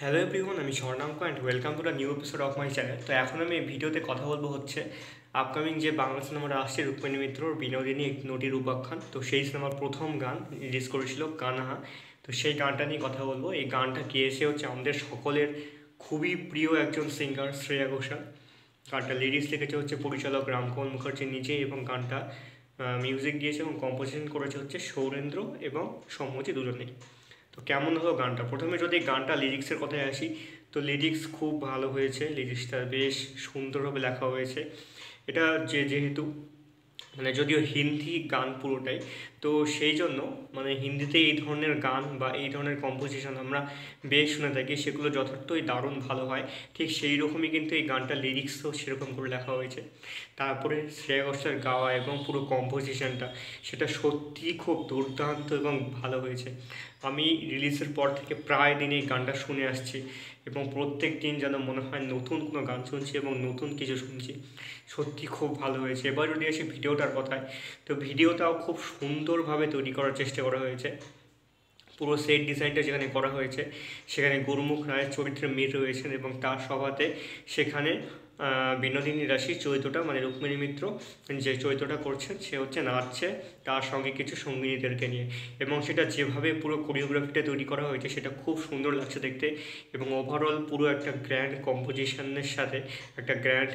Hello everyone, আমি Swarnanka and welcome to the new episode of my channel. তো এখন আমি এই ভিডিওতে কথা বলবো হচ্ছে আপকামিং যে বাংলা সিনেমাটা আসছে রুক্মিণী মিত্র বিনোদিনী এক নটির উপাখ্যান। তো সেই সিনেমার প্রথম গান রিলিজ করেছিল কানহা। তো সেই গানটা নিয়ে কথা বলবো। এই গানটা গেয়েছে হচ্ছে আমাদের সকলের খুবই প্রিয় একজন সিঙ্গার শ্রেয়া ঘোষাল। গানটা লিরিক্স লিখেছে হচ্ছে পরিচালক রামকুমার মুখার্জি নিজে, এবং গানটা মিউজিক দিয়েছে এবং কম্পোজিশন করেছে হচ্ছে সৌরেন্দ্র এবং সম্মতি দুজনেই। তো কেমন হলো গানটা, প্রথমে যদি গানটা লিরিক্সের কথায় আসি, তো লিরিক্স খুব ভালো হয়েছে। লিরিক্সটা বেশ সুন্দরভাবে লেখা হয়েছে। এটা যেহেতু যদিও হিন্দি গান পুরোটাই, তো সেই জন্য হিন্দিতে এই ধরনের গান বা এই ধরনের কম্পোজিশন আমরা বেশ শুনে থাকি, সেগুলো যথার্থই দারুণ ভালো হয়। ঠিক সেই রকমই কিন্তু এই গানটা লিরিক্সও সেরকম করে লেখা হয়েছে। তারপরে শ্রেয়া ঘোষালের গাওয়া এবং পুরো কম্পোজিশনটা সেটা সত্যিই খুব দুর্দান্ত এবং ভালো হয়েছে। আমি রিলিজের পর থেকে প্রায় দিন এই গানটা শুনে আসছি এবং প্রত্যেক দিন যেন মনে হয় নতুন কোনো গান শুনছি এবং নতুন কিছু শুনছি। সত্যি খুব ভালো হয়েছে। এবার যদি আসি ভিডিওটার কথায়, তো ভিডিওটাও খুব সুন্দরভাবে তৈরি করার চেষ্টা করা হয়েছে। পুরো সেট ডিজাইনটা যেখানে করা হয়েছে, সেখানে গুরুমুখ রায়ের চরিত্রে মীর রয়েছেন এবং তার সভাতে সেখানে বিনোদিনী রাশির চরিত্রটা রুক্মিণী মিত্র যে চরিত্রটা করছেন সে হচ্ছে নাচছে তার সঙ্গে কিছু সঙ্গিনীদেরকে নিয়ে, এবং সেটা যেভাবে পুরো কোরিওগ্রাফিটা তৈরি করা হয়েছে সেটা খুব সুন্দর লাগছে দেখতে। এবং ওভারঅল পুরো একটা গ্র্যান্ড কম্পোজিশনের সাথে একটা গ্র্যান্ড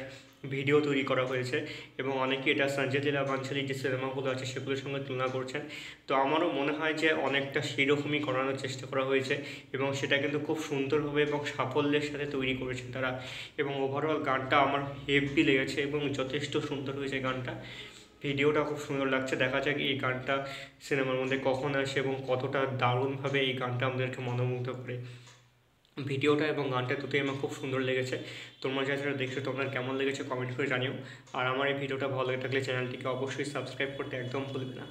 ভিডিও তৈরি করা হয়েছে, এবং অনেকে এটা সঞ্জয় লীলা বাঞ্ছালি যে সিনেমাগুলো আছে সেগুলোর সঙ্গে তুলনা করছেন। তো আমারও মনে হয় যে অনেকটা সেরকমই করানোর চেষ্টা করা হয়েছে, এবং সেটা কিন্তু খুব সুন্দরভাবে এবং সাফল্যের সাথে তৈরি করেছেন তারা। এবং ওভারঅল গানটা আমার হেভি লেগেছে এবং যথেষ্ট সুন্দর হয়েছে গানটা। ভিডিওটা খুব সুন্দর লাগছে। দেখা যাক এই গানটা সিনেমার মধ্যে কখন আসে এবং কতটা দারুণভাবে এই গানটা আমাদেরকে মনোমুগ্ধ করে। ভিডিওটা এবং গানটা দুটোই আমার খুব সুন্দর লেগেছে। তোমরা যারা দেখছো তোমার কেমন লেগেছে কমেন্ট করে জানিও। আর আমার এই ভিডিওটা ভালো লেগে থাকলে চ্যানেলটিকে অবশ্যই সাবস্ক্রাইব করতে একদম ভুলবে না।